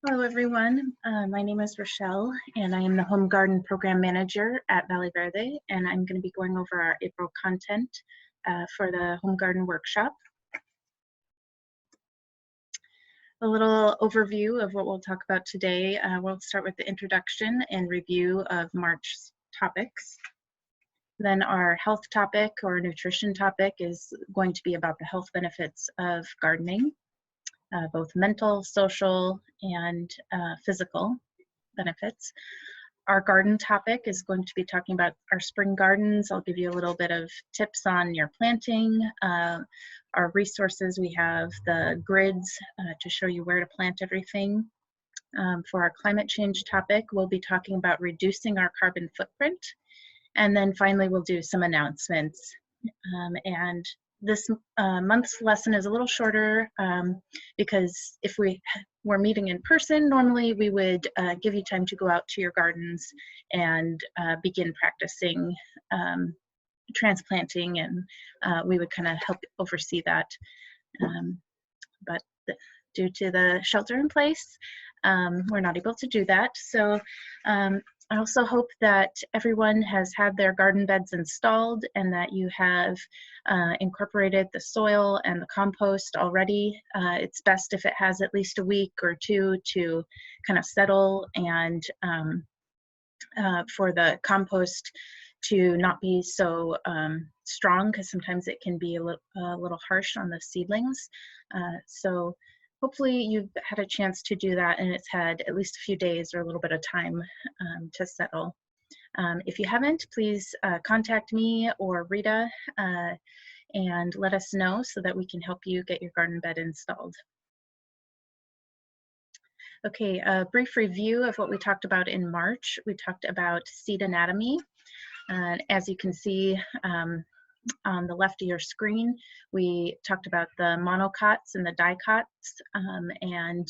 Hello, everyone. My name is Rochelle, and I am the Home Garden Program Manager at Verde, and I'm going to be going over our April content for the Home Garden Workshop. A little overview of what we'll talk about today. We'll start with the introduction and review of March's topics. Then our health topic or nutrition topic is going to be about the health benefits of gardening. Both mental, social, and physical benefits. Our garden topic is going to be talking about our spring gardens. I'll give you a little bit of tips on your planting. Our resources, we have the grids to show you where to plant everything. For our climate change topic, we'll be talking about reducing our carbon footprint. And then finally, we'll do some announcements. And this month's lesson is a little shorter because if we were meeting in person, normally we would give you time to go out to your gardens and begin practicing transplanting, and we would kind of help oversee that. But due to the shelter in place, we're not able to do that. So I also hope that everyone has had their garden beds installed and that you have incorporated the soil and the compost already. It's best if it has at least a week or two to kind of settle, and for the compost to not be so strong, because sometimes it can be a little harsh on the seedlings. So hopefully you've had a chance to do that and it's had at least a few days or a little bit of time to settle. If you haven't, please contact me or Rita and let us know so that we can help you get your garden bed installed. Okay, a brief review of what we talked about in March. We talked about seed anatomy. As you can see, on the left of your screen, we talked about the monocots and the dicots, and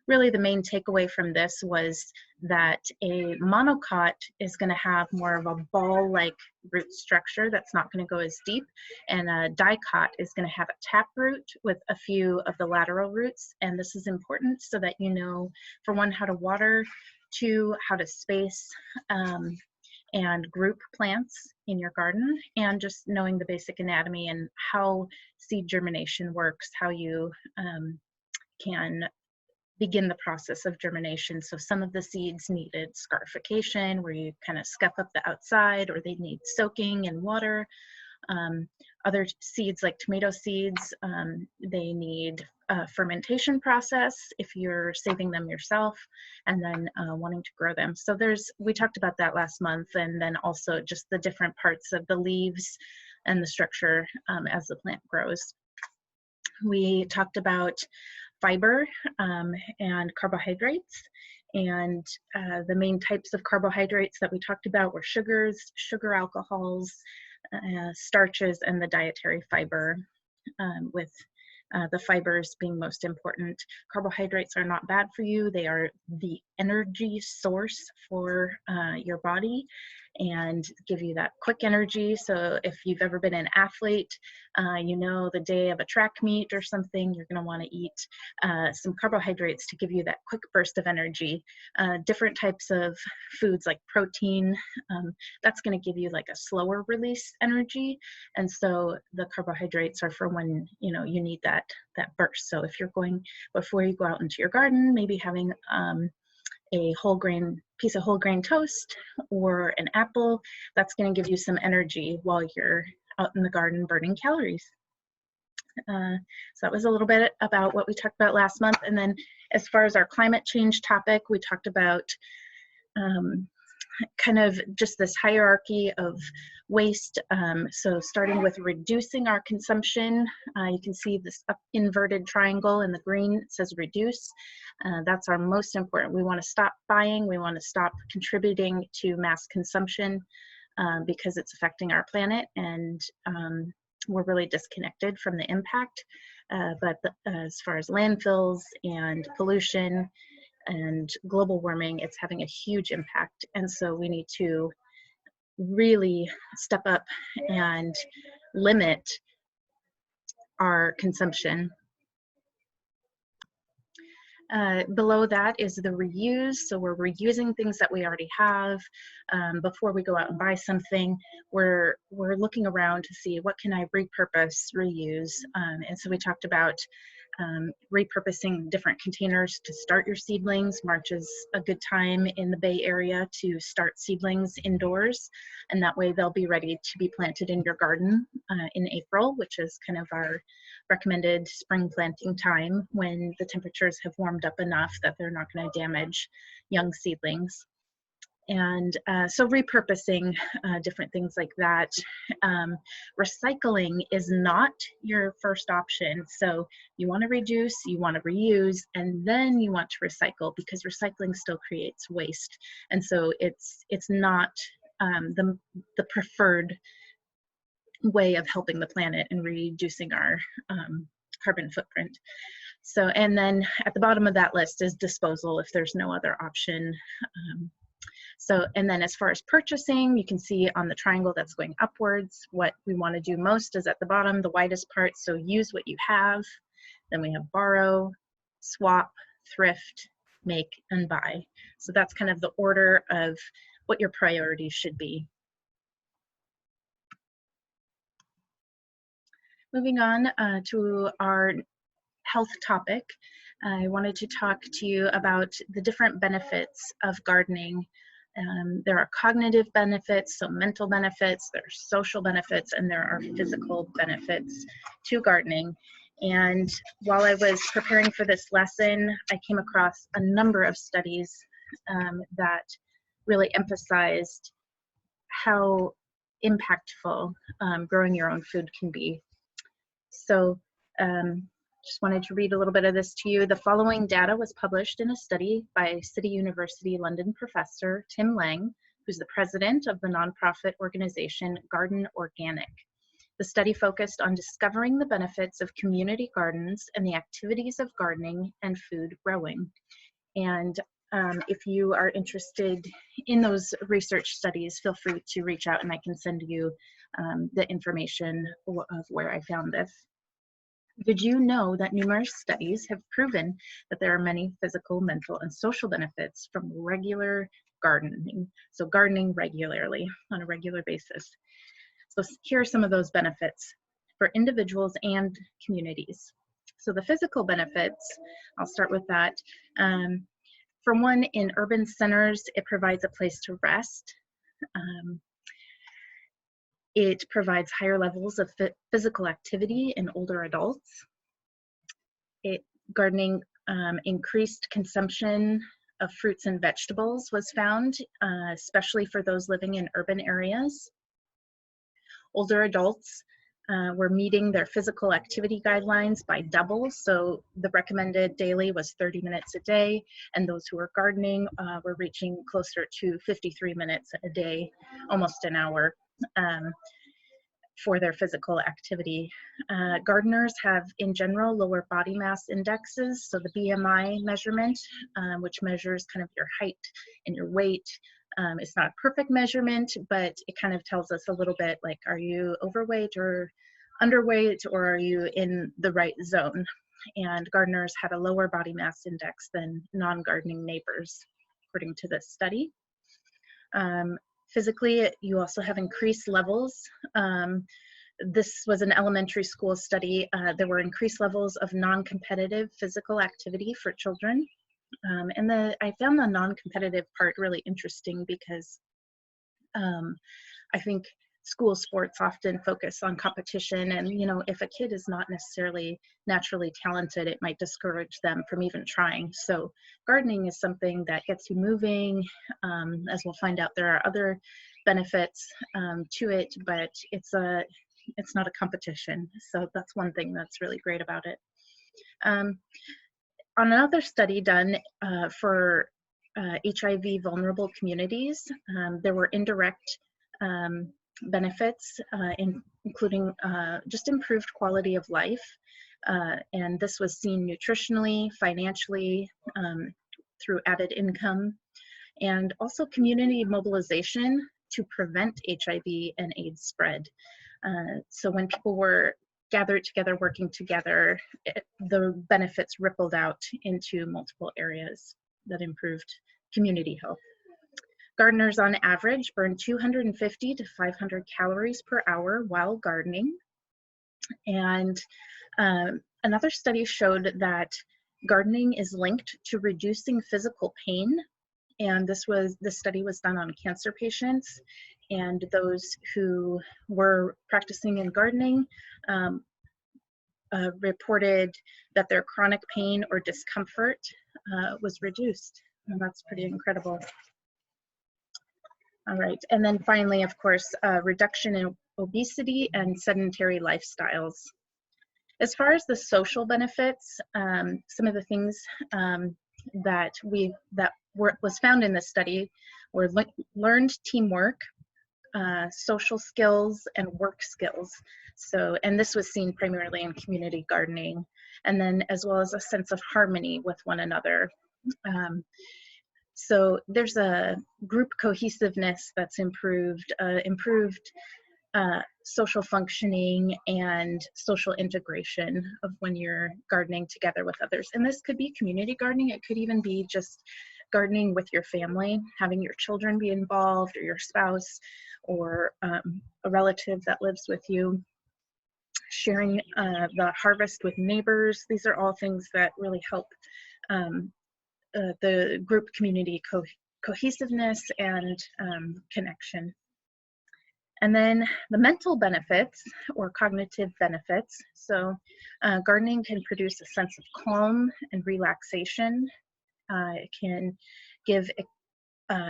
really the main takeaway from this was that a monocot is going to have more of a ball-like root structure that's not going to go as deep, and a dicot is going to have a tap root with a few of the lateral roots. And this is important so that you know, for one, how to water, two, how to space and group plants in your garden, and just knowing the basic anatomy and how seed germination works, how you can begin the process of germination. So some of the seeds needed scarification, where you kind of scuff up the outside, or they need soaking in water. Other seeds, like tomato seeds, they need a fermentation process if you're saving them yourself and then wanting to grow them. So we talked about that last month, and then also just the different parts of the leaves and the structure as the plant grows. We talked about fiber and carbohydrates, and the main types of carbohydrates that we talked about were sugars, sugar alcohols, starches, and the dietary fiber, with the fibers being most important. Carbohydrates are not bad for you. They are the energy source for your body and give you that quick energy. So if you've ever been an athlete, you know, the day of a track meet or something, you're going to want to eat some carbohydrates to give you that quick burst of energy. Different types of foods like protein, that's going to give you like a slower release energy. And so the carbohydrates are for when, you know, you need that burst. So if you're going, before you go out into your garden, maybe having a piece of whole grain toast or an apple, that's going to give you some energy while you're out in the garden burning calories. So that was a little bit about what we talked about last month. And then as far as our climate change topic, we talked about kind of just this hierarchy of waste. So starting with reducing our consumption, you can see this up inverted triangle in the green, it says reduce. That's our most important. We want to stop buying, we want to stop contributing to mass consumption because it's affecting our planet, and we're really disconnected from the impact. But as far as landfills and pollution and global warming, it's having a huge impact. And so we need to really step up and limit our consumption. Below that is the reuse. So we're reusing things that we already have. Before we go out and buy something, we're looking around to see what can I repurpose, reuse. And so we talked about repurposing different containers to start your seedlings. March is a good time in the Bay Area to start seedlings indoors, and that way they'll be ready to be planted in your garden in April, which is kind of our recommended spring planting time when the temperatures have warmed up enough that they're not going to damage young seedlings. And so repurposing different things like that. Recycling is not your first option. So you want to reduce, you want to reuse, and then you want to recycle, because recycling still creates waste. And so it's not the preferred way of helping the planet and reducing our carbon footprint. So, and then at the bottom of that list is disposal if there's no other option. So, and then as far as purchasing, you can see on the triangle that's going upwards, what we want to do most is at the bottom, the widest part. So use what you have. Then we have borrow, swap, thrift, make, and buy. So that's kind of the order of what your priorities should be. Moving on to our health topic, I wanted to talk to you about the different benefits of gardening. There are cognitive benefits, so mental benefits, there are social benefits, and there are physical benefits to gardening. And while I was preparing for this lesson, I came across a number of studies that really emphasized how impactful growing your own food can be. So just wanted to read a little bit of this to you. The following data was published in a study by City University London professor Tim Lang, who's the president of the nonprofit organization Garden Organic. The study focused on discovering the benefits of community gardens and the activities of gardening and food growing. And if you are interested in those research studies, feel free to reach out and I can send you the information of where I found this. Did you know that numerous studies have proven that there are many physical, mental, and social benefits from regular gardening? So gardening regularly, on a regular basis. So here are some of those benefits for individuals and communities. So the physical benefits, I'll start with that. For one, in urban centers, it provides a place to rest. It provides higher levels of physical activity in older adults. Gardening increased consumption of fruits and vegetables was found, especially for those living in urban areas. Older adults were meeting their physical activity guidelines by double. So the recommended daily was 30 minutes a day, and those who were gardening were reaching closer to 53 minutes a day, almost an hour. For their physical activity. Gardeners have, in general, lower body mass indexes, so the BMI measurement, which measures kind of your height and your weight. It's not a perfect measurement, but it kind of tells us a little bit like, are you overweight or underweight, or are you in the right zone? And gardeners had a lower body mass index than non-gardening neighbors, according to this study. Physically, you also have increased levels. This was an elementary school study. There were increased levels of non-competitive physical activity for children. And I found the non-competitive part really interesting because I think school sports often focus on competition, and you know, if a kid is not necessarily naturally talented, it might discourage them from even trying. So gardening is something that gets you moving. As we'll find out, there are other benefits to it, but it's not a competition. So that's one thing that's really great about it. On another study done for HIV vulnerable communities, there were indirect benefits, including just improved quality of life. And this was seen nutritionally, financially, through added income, and also community mobilization to prevent HIV and AIDS spread. So when people were gathered together, working together, the benefits rippled out into multiple areas that improved community health. Gardeners on average burn 250 to 500 calories per hour while gardening. And another study showed that gardening is linked to reducing physical pain. And this study was done on cancer patients, and those who were practicing in gardening reported that their chronic pain or discomfort was reduced. And that's pretty incredible. All right, and then finally, of course, reduction in obesity and sedentary lifestyles. As far as the social benefits, some of the things that was found in this study were learned teamwork, social skills, and work skills. So, and this was seen primarily in community gardening, and then as well as a sense of harmony with one another. So there's a group cohesiveness that's improved, social functioning and social integration of when you're gardening together with others. And this could be community gardening. It could even be just gardening with your family, having your children be involved, or your spouse, or a relative that lives with you, sharing the harvest with neighbors. These are all things that really help the group community cohesiveness and connection. And then the mental benefits or cognitive benefits. So gardening can produce a sense of calm and relaxation. It can give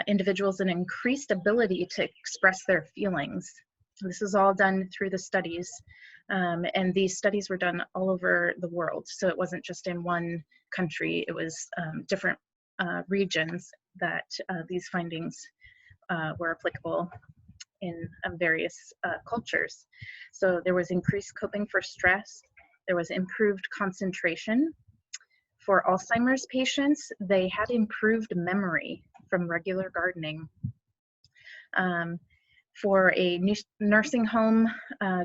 individuals an increased ability to express their feelings. This is all done through the studies. And these studies were done all over the world. So it wasn't just in one country, it was different regions that these findings were applicable in various cultures. So there was increased coping for stress, there was improved concentration. For Alzheimer's patients, they had improved memory from regular gardening. For a nursing home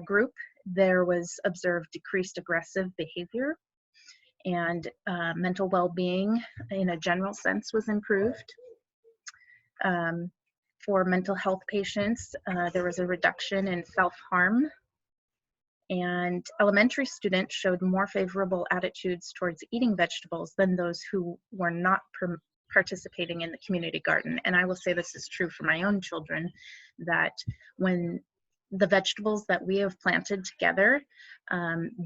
group, there was observed decreased aggressive behavior, and mental well-being in a general sense was improved. For mental health patients, there was a reduction in self-harm, and elementary students showed more favorable attitudes towards eating vegetables than those who were not participating in the community garden. And I will say this is true for my own children, that when the vegetables that we have planted together,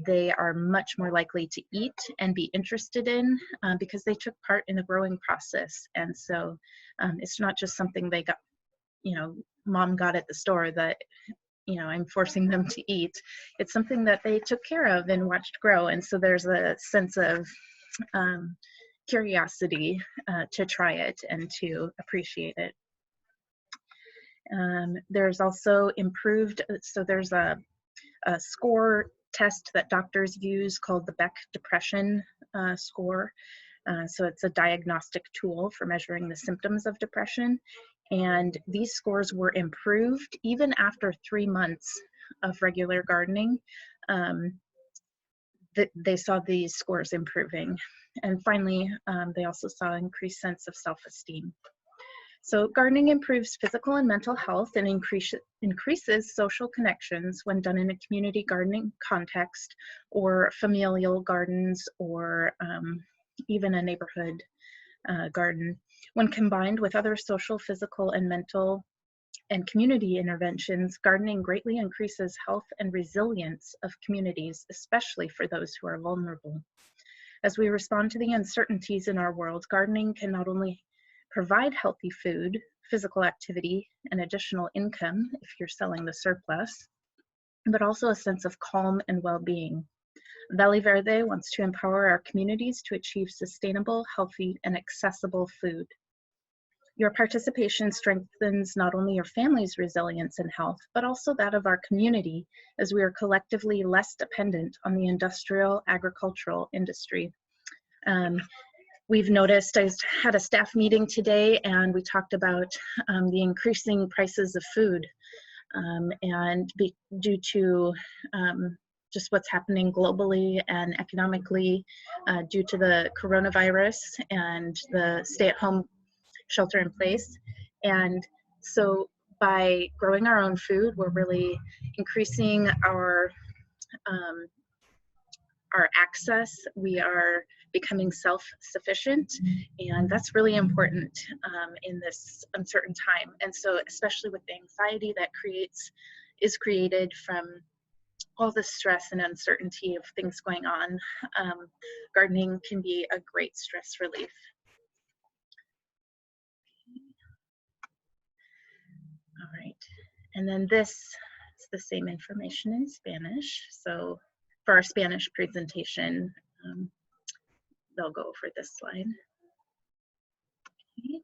they are much more likely to eat and be interested in because they took part in the growing process. And so it's not just something they got, mom got at the store that, I'm forcing them to eat. It's something that they took care of and watched grow. And so there's a sense of curiosity to try it and to appreciate it. There's also improved, so there's a score test that doctors use called the Beck Depression score. So it's a diagnostic tool for measuring the symptoms of depression. And these scores were improved even after 3 months of regular gardening. They saw these scores improving. And finally, they also saw an increased sense of self-esteem. So gardening improves physical and mental health and increases social connections when done in a community gardening context, or familial gardens, or even a neighborhood garden. When combined with other social, physical, and mental and community interventions, gardening greatly increases health and resilience of communities, especially for those who are vulnerable. As we respond to the uncertainties in our world, gardening can not only provide healthy food, physical activity, and additional income if you're selling the surplus, but also a sense of calm and well-being. Valley Verde wants to empower our communities to achieve sustainable, healthy, and accessible food. Your participation strengthens not only your family's resilience and health, but also that of our community, as we are collectively less dependent on the industrial agricultural industry. We've noticed, I had a staff meeting today, and we talked about the increasing prices of food, and due to just what's happening globally and economically due to the coronavirus and the stay-at-home shelter in place. And so by growing our own food, we're really increasing our access. We are becoming self-sufficient, and that's really important in this uncertain time. And so especially with the anxiety that is created from all the stress and uncertainty of things going on, gardening can be a great stress relief. All right, and then this is the same information in Spanish. So for our Spanish presentation, they'll go over this slide. Okay.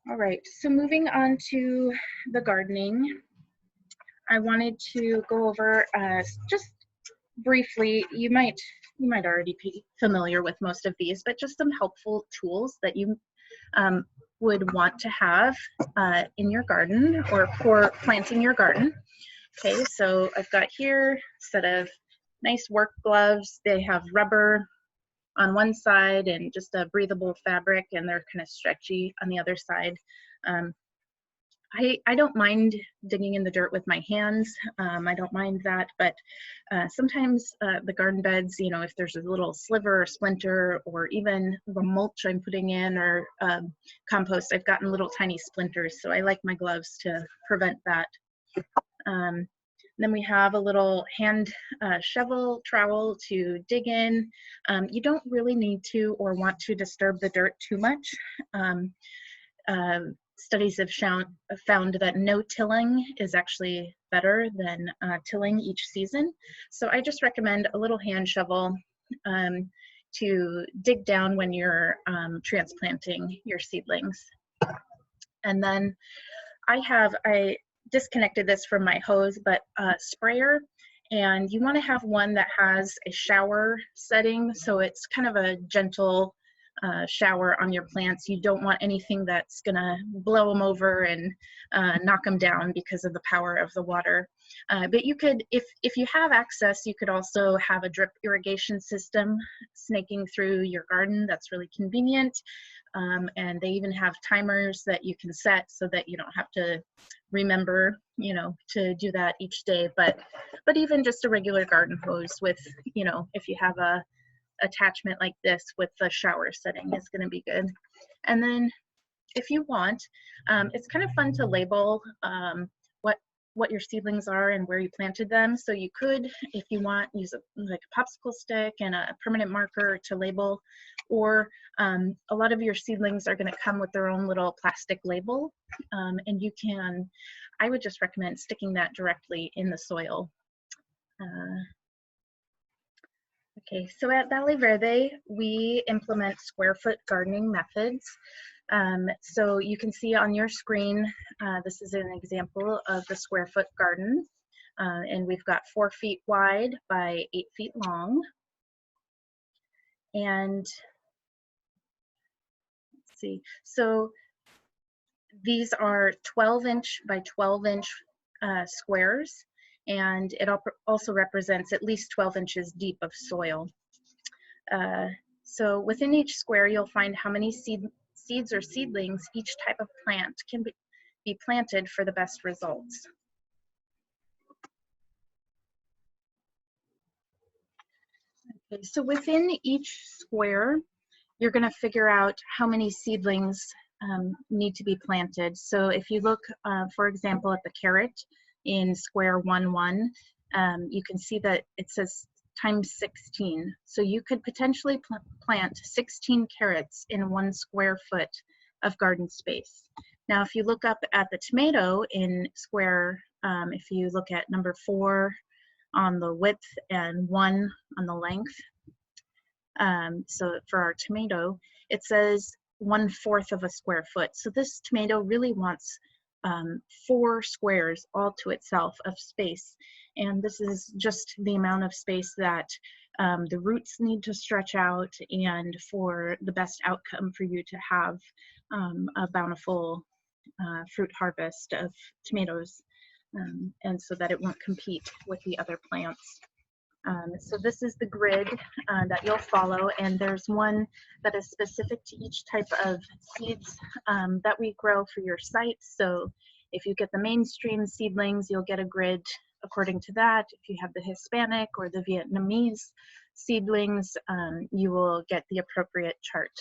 All right, so moving on to the gardening, I wanted to go over just briefly, you might already be familiar with most of these, but just some helpful tools that you would want to have in your garden or for planting your garden. Okay, so I've got here a set of nice work gloves. They have rubber on one side and just a breathable fabric, and they're kind of stretchy on the other side. I don't mind digging in the dirt with my hands. I don't mind that, but sometimes the garden beds, you know, if there's a little sliver or splinter, or even the mulch I'm putting in or compost, I've gotten little tiny splinters, so I like my gloves to prevent that. Then we have a little hand shovel trowel to dig in. You don't really need to or want to disturb the dirt too much. Studies have found that no tilling is actually better than tilling each season. So I just recommend a little hand shovel to dig down when you're transplanting your seedlings. And then I disconnected this from my hose, but sprayer, and you want to have one that has a shower setting, so it's kind of a gentle shower on your plants. You don't want anything that's gonna blow them over and knock them down because of the power of the water. But you could, if you have access, you could also have a drip irrigation system snaking through your garden. That's really convenient. And they even have timers that you can set so that you don't have to remember, you know, to do that each day. But even just a regular garden hose with, you know, if you have a attachment like this with the shower setting is going to be good. And then if you want, it's kind of fun to label what your seedlings are and where you planted them. So you could, if you want, use like a popsicle stick and a permanent marker to label, or a lot of your seedlings are going to come with their own little plastic label, and you can, I would just recommend sticking that directly in the soil. Okay, so at Valley Verde, we implement square foot gardening methods. So you can see on your screen, this is an example of the square foot garden. And we've got 4 feet wide by 8 feet long. And let's see, so these are 12-inch by 12-inch squares. And it also represents at least 12 inches deep of soil. So within each square, you'll find how many seeds or seedlings each type of plant can be planted for the best results. Okay, so within each square, you're going to figure out how many seedlings need to be planted. So if you look, for example, at the carrot in square 1-1, you can see that it says times 16. So you could potentially plant 16 carrots in 1 square foot of garden space. Now, if you look up at the tomato in square, if you look at number 4 on the width and 1 on the length, so for our tomato, it says 1/4 of a square foot. So this tomato really wants 4 squares all to itself of space. And this is just the amount of space that the roots need to stretch out and for the best outcome for you to have a bountiful fruit harvest of tomatoes. and so that it won't compete with the other plants. So this is the grid that you'll follow, and there's one that is specific to each type of seeds that we grow for your site. So if you get the mainstream seedlings, you'll get a grid according to that. If you have the Hispanic or the Vietnamese seedlings, you will get the appropriate chart.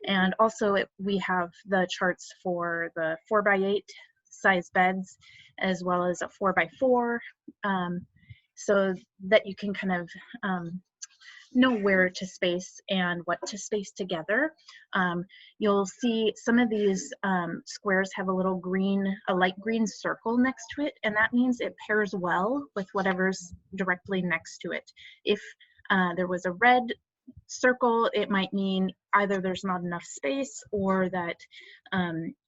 And also we have the charts for the 4x8 size beds, as well as a 4x4, so that you can kind of know where to space and what to space together. You'll see some of these squares have a little green, a light green circle next to it, and that means it pairs well with whatever's directly next to it. If there was a red circle, it might mean either there's not enough space or that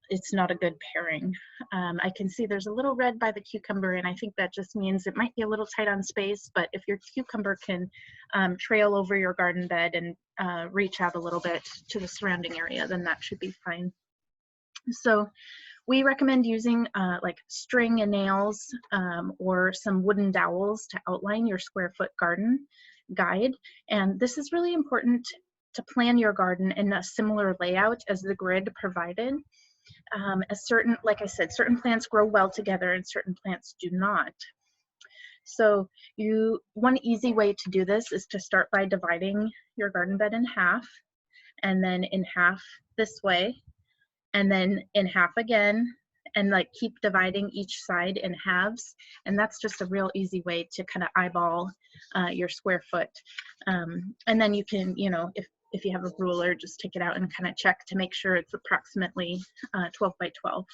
it's not a good pairing. I can see there's a little red by the cucumber, and I think that just means it might be a little tight on space, but if your cucumber can trail over your garden bed and reach out a little bit to the surrounding area, then that should be fine. So we recommend using like string and nails or some wooden dowels to outline your square foot garden guide. And this is really important to plan your garden in a similar layout as the grid provided. Like I said, certain plants grow well together and certain plants do not. So one easy way to do this is to start by dividing your garden bed in half, and then in half this way, and then in half again, and like keep dividing each side in halves. And that's just a real easy way to kind of eyeball your square foot. And then you can, if you have a ruler, just take it out and kind of check to make sure it's approximately 12 by 12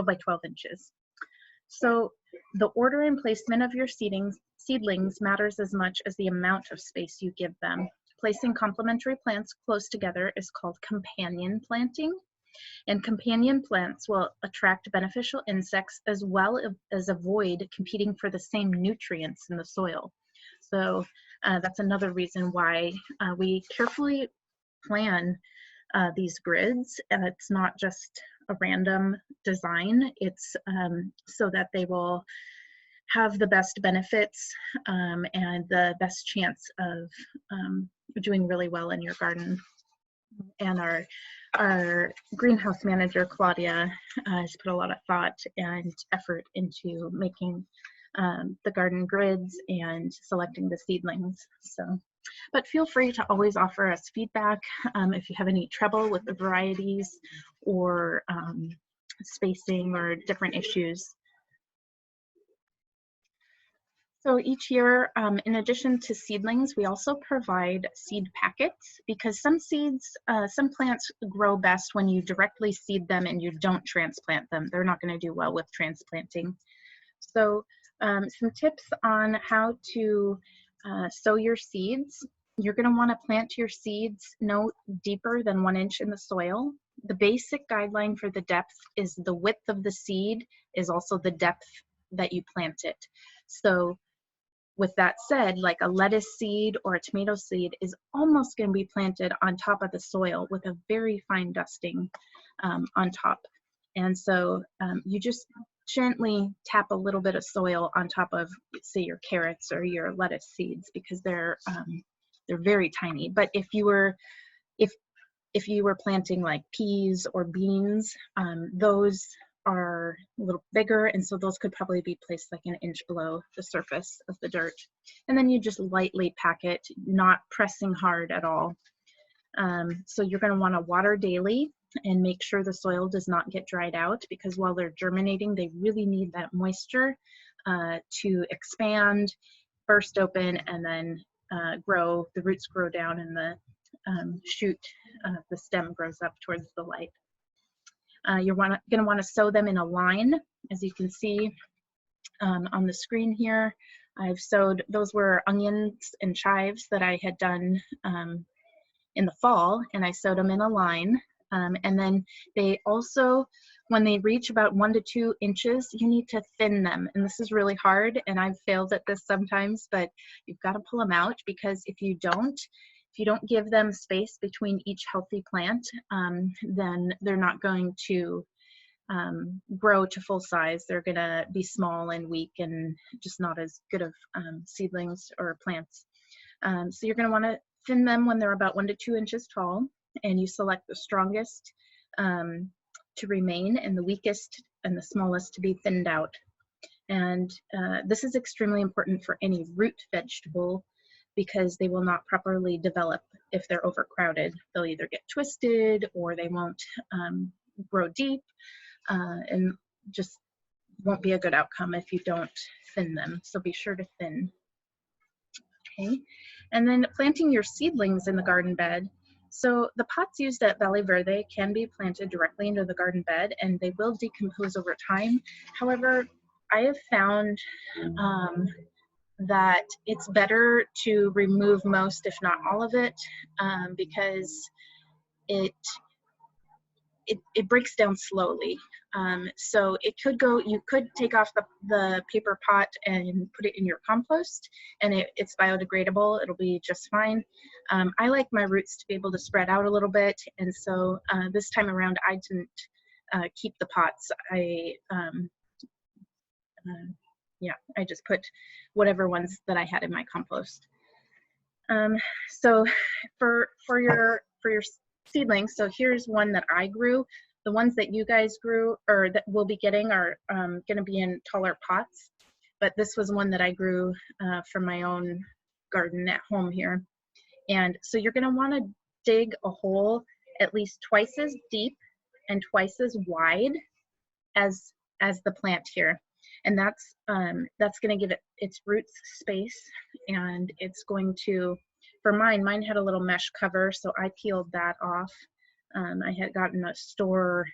by 12 inches. So the order and placement of your seedlings matters as much as the amount of space you give them. Placing complementary plants close together is called companion planting, and companion plants will attract beneficial insects as well as avoid competing for the same nutrients in the soil. So that's another reason why we carefully plan these grids. It's not just a random design, it's so that they will have the best benefits and the best chance of doing really well in your garden. And our greenhouse manager, Claudia, has put a lot of thought and effort into making the garden grids and selecting the seedlings. But feel free to always offer us feedback if you have any trouble with the varieties or spacing or different issues. So each year, in addition to seedlings, we also provide seed packets, because some plants grow best when you directly seed them and you don't transplant them. They're not going to do well with transplanting. So some tips on how to sow your seeds. You're going to want to plant your seeds no deeper than 1 inch in the soil. The basic guideline for the depth is the width of the seed is also the depth that you plant it. So with that said, like a lettuce seed or a tomato seed is almost going to be planted on top of the soil with a very fine dusting on top. And so you just gently tap a little bit of soil on top of, say, your carrots or your lettuce seeds, because they're very tiny. But if you were planting like peas or beans, those are a little bigger, and so those could probably be placed like 1 inch below the surface of the dirt. And then you just lightly pack it, not pressing hard at all. So you're going to want to water daily and make sure the soil does not get dried out, because while they're germinating, they really need that moisture to expand, burst open, and then grow. The roots grow down and the shoot, the stem grows up towards the light. You're going to want to sow them in a line, as you can see on the screen here. I've sowed, those were onions and chives that I had done in the fall, and I sowed them in a line. And then they also, when they reach about 1 to 2 inches, you need to thin them. And this is really hard, and I've failed at this sometimes, but you've got to pull them out, because if you don't give them space between each healthy plant, then they're not going to grow to full size. They're gonna be small and weak and just not as good of seedlings or plants. So you're gonna wanna thin them when they're about 1 to 2 inches tall, and you select the strongest to remain and the weakest and the smallest to be thinned out. And this is extremely important for any root vegetable because they will not properly develop if they're overcrowded. They'll either get twisted or they won't grow deep and just won't be a good outcome if you don't thin them. So be sure to thin. Okay, and then planting your seedlings in the garden bed. So the pots used at Verde can be planted directly into the garden bed and they will decompose over time. However, I have found that it's better to remove most, if not all of it, because it breaks down slowly. So it could go, you could take off the paper pot and put it in your compost and it's biodegradable, it'll be just fine. I like my roots to be able to spread out a little bit, and so this time around I didn't keep the pots. Yeah, I just put whatever ones that I had in my compost. So for your seedlings, so here's one that I grew. The ones that you guys grew or that we'll be getting are going to be in taller pots, but this was one that I grew from my own garden at home here. And so you're going to want to dig a hole at least twice as deep and twice as wide as the plant here. And that's going to give it its roots space, and it's going to, for mine had a little mesh cover, so I peeled that off. I had gotten a store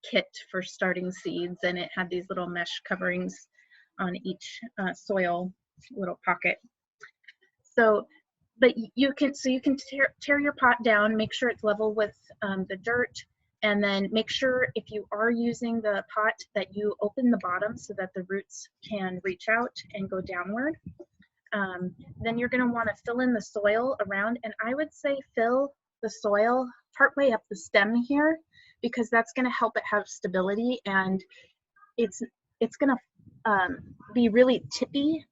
kit for starting seeds, and it had these little mesh coverings on each soil little pocket. So, but you can tear your pot down, make sure it's level with the dirt, and then make sure if you are using the pot that you open the bottom so that the roots can reach out and go downward. Then you're going to want to fill in the soil around, and I would say fill the soil partway up the stem here, because that's going to help it have stability, and it's going to be really tippy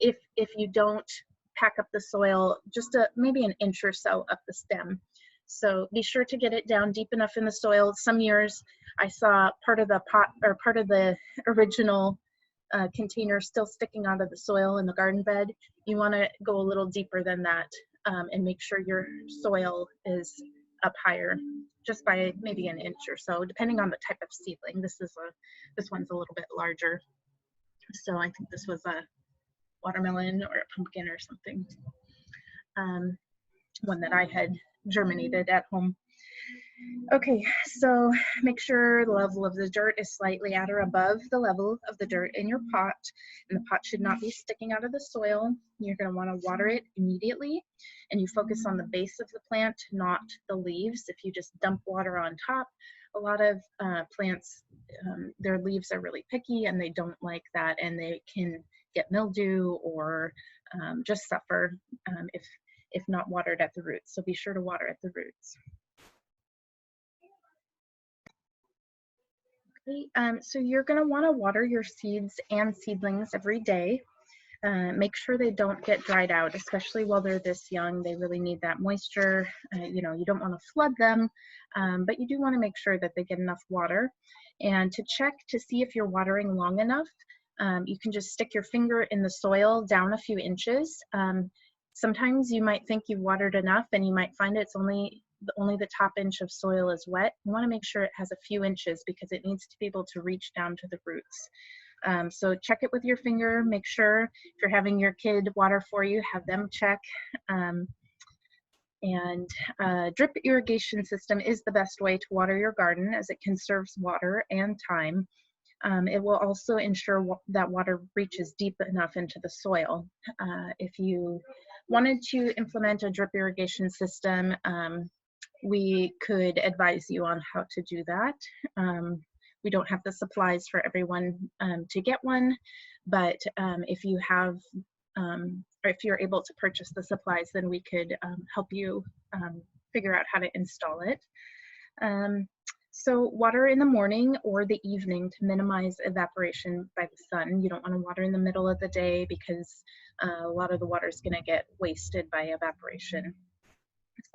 if you don't pack up the soil just maybe an inch or so up the stem. So be sure to get it down deep enough in the soil. Some years I saw part of the pot or part of the original container still sticking out of the soil in the garden bed. You want to go a little deeper than that and make sure your soil is up higher, just by maybe an inch or so, depending on the type of seedling. This one's a little bit larger. So I think this was a watermelon or a pumpkin or something. One that I had germinated at home. Okay, so make sure the level of the dirt is slightly at or above the level of the dirt in your pot, and the pot should not be sticking out of the soil. You're going to want to water it immediately, and you focus on the base of the plant, not the leaves. If you just dump water on top, a lot of plants, their leaves are really picky and they don't like that, and they can get mildew or just suffer if not watered at the roots. So be sure to water at the roots. Okay, so you're going to want to water your seeds and seedlings every day. Make sure they don't get dried out, especially while they're this young. They really need that moisture. You don't want to flood them, but you do want to make sure that they get enough water. And to check to see if you're watering long enough, you can just stick your finger in the soil down a few inches. Sometimes you might think you've watered enough, and you might find it's only the top inch of soil is wet. You want to make sure it has a few inches because it needs to be able to reach down to the roots. So check it with your finger. Make sure if you're having your kid water for you, have them check. Drip irrigation system is the best way to water your garden, as it conserves water and time. It will also ensure that water reaches deep enough into the soil. If you wanted to implement a drip irrigation system, we could advise you on how to do that. We don't have the supplies for everyone to get one, but if you have, or if you're able to purchase the supplies, then we could help you figure out how to install it. So water in the morning or the evening to minimize evaporation by the sun. You don't want to water in the middle of the day because a lot of the water is going to get wasted by evaporation.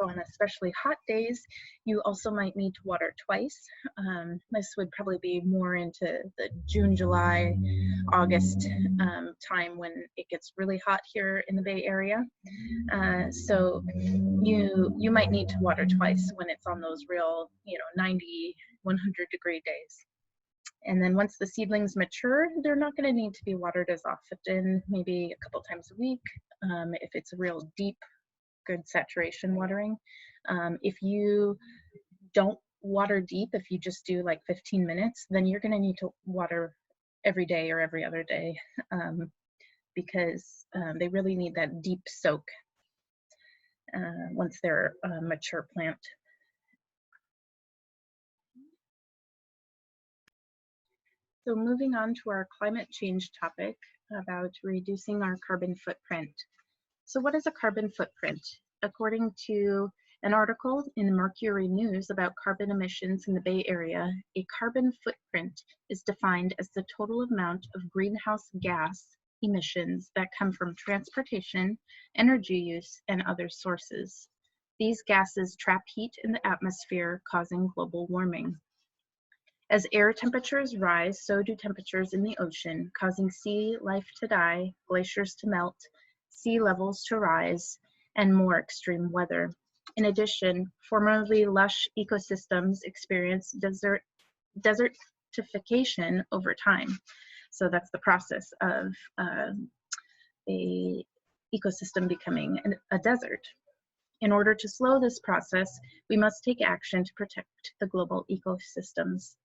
So on especially hot days, you also might need to water twice. This would probably be more into the June, July, August time when it gets really hot here in the Bay Area. So you might need to water twice when it's on those real, 90, 100-degree days. And then once the seedlings mature, they're not going to need to be watered as often, maybe a couple times a week, if it's a real deep, good saturation watering. If you don't water deep, if you just do like 15 minutes, then you're going to need to water every day or every other day because they really need that deep soak once they're a mature plant. So moving on to our climate change topic about reducing our carbon footprint. So what is a carbon footprint? According to an article in the Mercury News about carbon emissions in the Bay Area, a carbon footprint is defined as the total amount of greenhouse gas emissions that come from transportation, energy use, and other sources. These gases trap heat in the atmosphere, causing global warming. As air temperatures rise, so do temperatures in the ocean, causing sea life to die, glaciers to melt, sea levels to rise, and more extreme weather. In addition, formerly lush ecosystems experience desertification over time. So that's the process of a ecosystem becoming a desert. In order to slow this process, we must take action to protect the global ecosystems.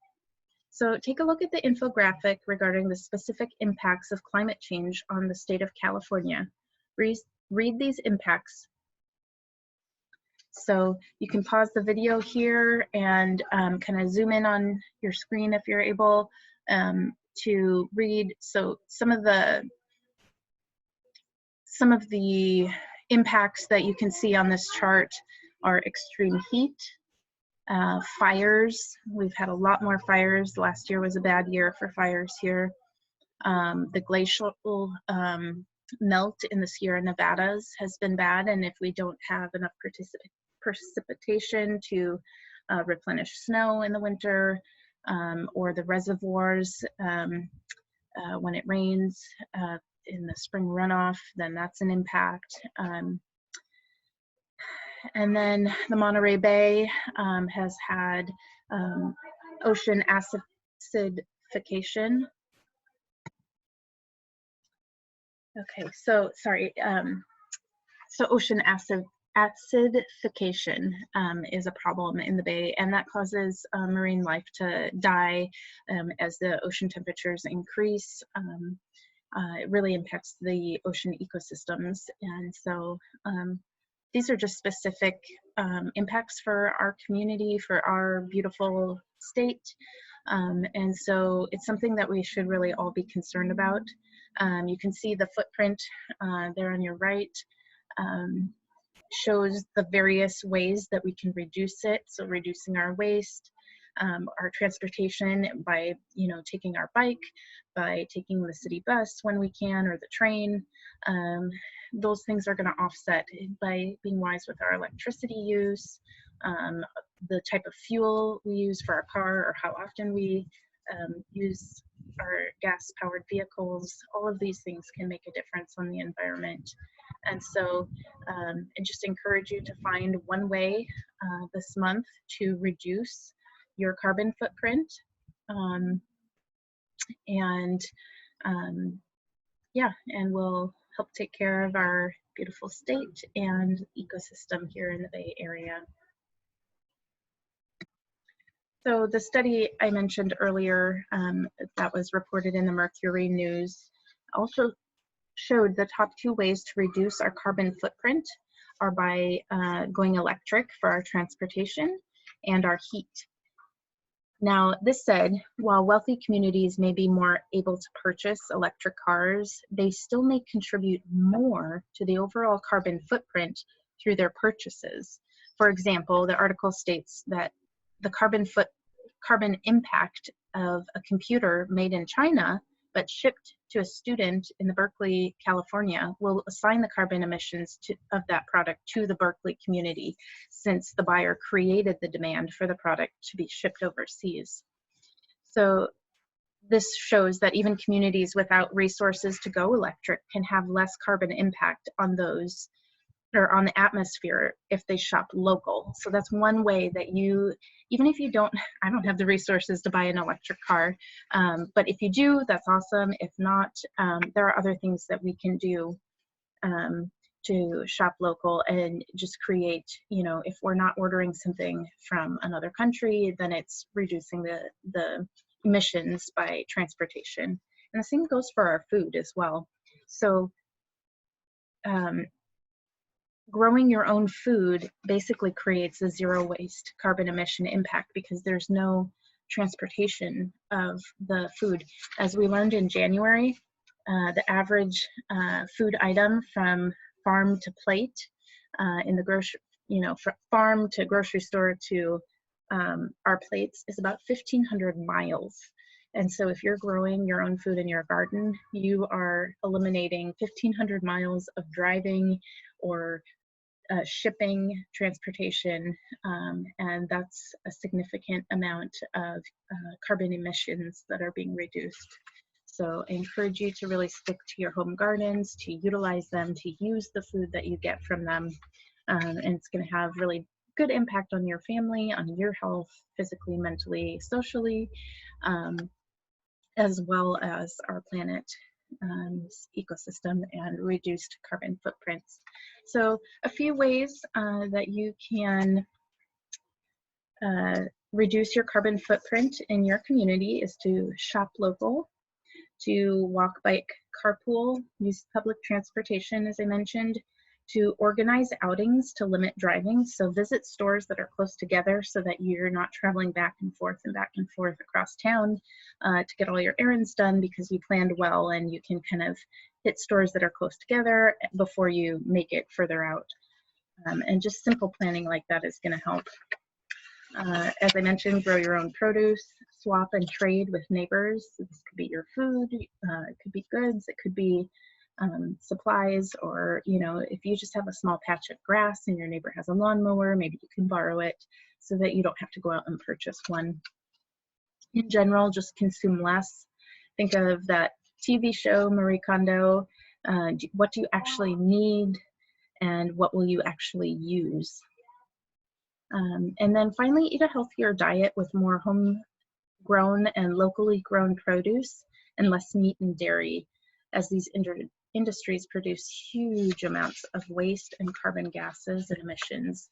So take a look at the infographic regarding the specific impacts of climate change on the state of California. Read these impacts. So you can pause the video here and kind of zoom in on your screen if you're able to read. So some of the impacts that you can see on this chart are extreme heat, fires. We've had a lot more fires. Last year was a bad year for fires here. The glacial melt in the Sierra Nevadas has been bad, and if we don't have enough precipitation to replenish snow in the winter, or the reservoirs when it rains in the spring runoff, then that's an impact. And then the Monterey Bay has had ocean acidification. Okay, so sorry. So ocean acidification is a problem in the bay, and that causes marine life to die as the ocean temperatures increase. It really impacts the ocean ecosystems, and so these are just specific impacts for our community, for our beautiful state. And so it's something that we should really all be concerned about. You can see the footprint there on your right shows the various ways that we can reduce it. So reducing our waste, our transportation by taking our bike, by taking the city bus when we can, or the train. Those things are going to offset by being wise with our electricity use, the type of fuel we use for our car, or how often we use our gas-powered vehicles. All of these things can make a difference on the environment. And so I just encourage you to find one way this month to reduce your carbon footprint. Yeah, and we'll help take care of our beautiful state and ecosystem here in the Bay Area. So the study I mentioned earlier that was reported in the Mercury News also showed the top 2 ways to reduce our carbon footprint are by going electric for our transportation and our heat. Now, this said, while wealthy communities may be more able to purchase electric cars, they still may contribute more to the overall carbon footprint through their purchases. For example, the article states that the carbon carbon impact of a computer made in China but shipped to a student in the Berkeley, California, will assign the carbon emissions of that product to the Berkeley community, since the buyer created the demand for the product to be shipped overseas. So this shows that even communities without resources to go electric can have less carbon impact on those, or on the atmosphere, if they shop local. So that's one way that you, even if you don't, I don't have the resources to buy an electric car, but if you do, that's awesome. If not, there are other things that we can do to shop local and just create, you know, if we're not ordering something from another country, then it's reducing the emissions by transportation. And the same goes for our food as well. So growing your own food basically creates a zero waste carbon emission impact, because there's no transportation of the food. As we learned in January, the average food item from farm to plate in the grocery, you know, from farm to grocery store to our plates is about 1,500 miles. And so if you're growing your own food in your garden, you are eliminating 1,500 miles of driving or shipping, transportation, and that's a significant amount of carbon emissions that are being reduced. So I encourage you to really stick to your home gardens, to utilize them, to use the food that you get from them, and it's going to have really good impact on your family, on your health, physically, mentally, socially, as well as our planet ecosystem and reduced carbon footprints. So a few ways that you can reduce your carbon footprint in your community is to shop local, to walk, bike, carpool, use public transportation, as I mentioned, to organize outings to limit driving. So visit stores that are close together so that you're not traveling back and forth across town to get all your errands done, because you planned well and you can kind of hit stores that are close together before you make it further out. And just simple planning like that is going to help. As I mentioned, grow your own produce, swap and trade with neighbors. This could be your food, it could be goods, it could be supplies, or, you know, if you just have a small patch of grass and your neighbor has a lawnmower, maybe you can borrow it so that you don't have to go out and purchase one. In general, just consume less. Think of that TV show, Marie Kondo. What do you actually need, and what will you actually use? And then finally, eat a healthier diet with more homegrown and locally grown produce and less meat and dairy, as these industries produce huge amounts of waste and carbon gases and emissions.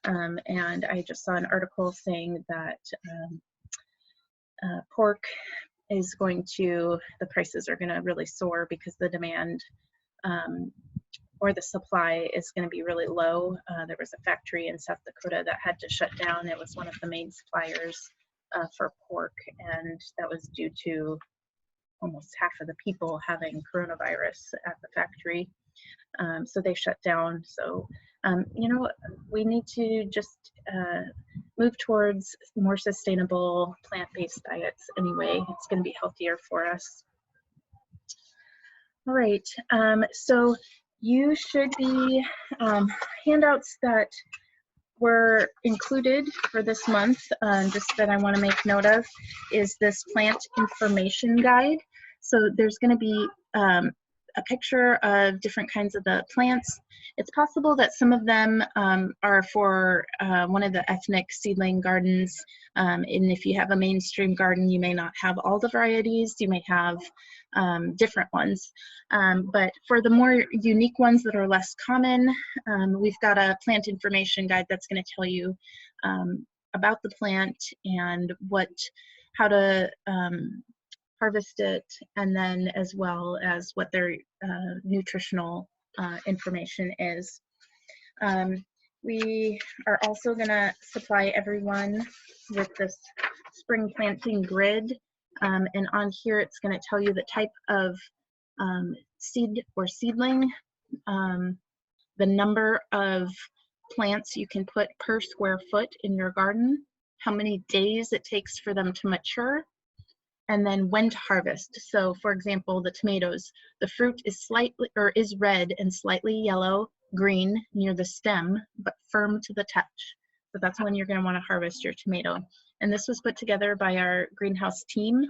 And I just saw an article saying that pork is going to, the prices are going to really soar because the demand or the supply is going to be really low. There was a factory in South Dakota that had to shut down. It was one of the main suppliers for pork, and that was due to almost half of the people having coronavirus at the factory. So they shut down. So, you know, we need to just move towards more sustainable plant-based diets anyway. It's going to be healthier for us. All right, so you should be handouts that were included for this month, just that I want to make note of, is this plant information guide. So there's going to be a picture of different kinds of the plants. It's possible that some of them are for one of the ethnic seedling gardens, and if you have a mainstream garden, you may not have all the varieties, you may have different ones. But for the more unique ones that are less common, we've got a plant information guide that's going to tell you about the plant and how to harvest it, and then as well as what their nutritional information is. We are also going to supply everyone with this spring planting grid, and on here it's going to tell you the type of seed or seedling, the number of plants you can put per square foot in your garden, how many days it takes for them to mature, and then when to harvest. So for example, the tomatoes, the fruit is red and slightly yellow green near the stem, but firm to the touch. So that's when you're going to want to harvest your tomato. And this was put together by our greenhouse team.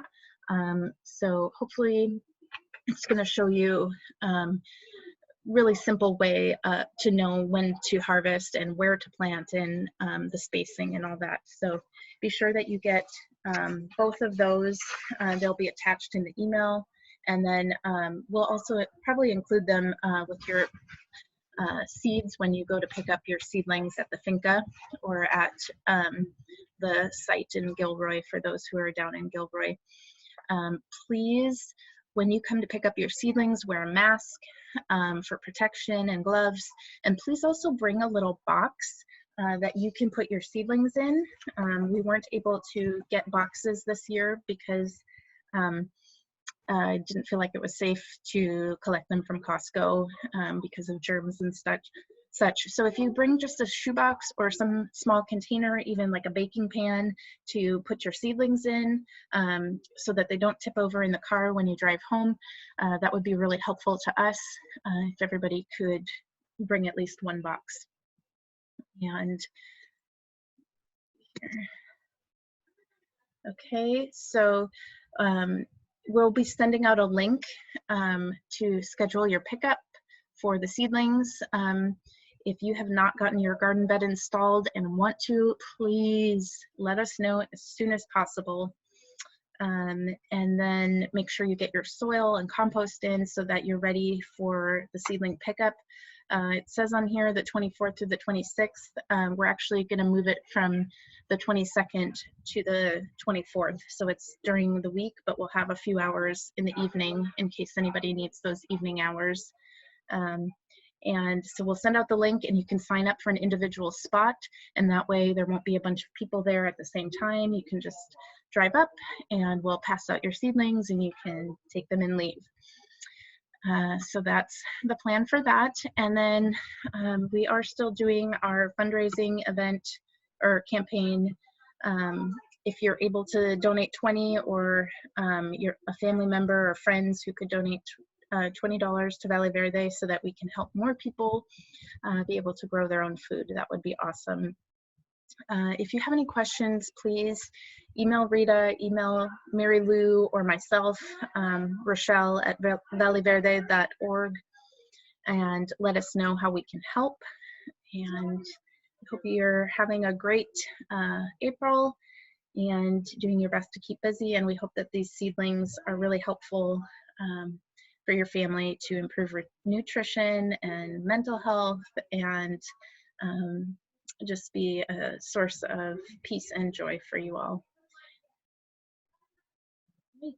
So hopefully it's going to show you really simple way to know when to harvest and where to plant and the spacing and all that. So be sure that you get both of those. They'll be attached in the email, and then we'll also probably include them with your seeds when you go to pick up your seedlings at the finca or at the site in Gilroy for those who are down in Gilroy. Please, when you come to pick up your seedlings, wear a mask for protection and gloves. And please also bring a little box that you can put your seedlings in. We weren't able to get boxes this year because I didn't feel like it was safe to collect them from Costco because of germs and such. So if you bring just a shoebox or some small container, even like a baking pan to put your seedlings in so that they don't tip over in the car when you drive home, that would be really helpful to us if everybody could bring at least one box. And okay, so we'll be sending out a link to schedule your pickup for the seedlings. If you have not gotten your garden bed installed and want to, please let us know as soon as possible. And then make sure you get your soil and compost in so that you're ready for the seedling pickup. It says on here the 24th to the 26th. We're actually going to move it from the 22nd to the 24th. So it's during the week, but we'll have a few hours in the evening in case anybody needs those evening hours. And so we'll send out the link and you can sign up for an individual spot, and that way there won't be a bunch of people there at the same time. You can just drive up and we'll pass out your seedlings and you can take them and leave. So that's the plan for that. And then we are still doing our fundraising event or campaign. If you're able to donate 20 or you're a family member or friends who could donate $20 to Valley Verde so that we can help more people be able to grow their own food, that would be awesome. If you have any questions, please email Rita, email Mary Lou or myself, Rochelle at valleyverde.org, and let us know how we can help. And I hope you're having a great April and doing your best to keep busy. And we hope that these seedlings are really helpful for your family to improve nutrition and mental health and just be a source of peace and joy for you all. Great.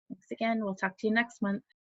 Thanks again. We'll talk to you next month.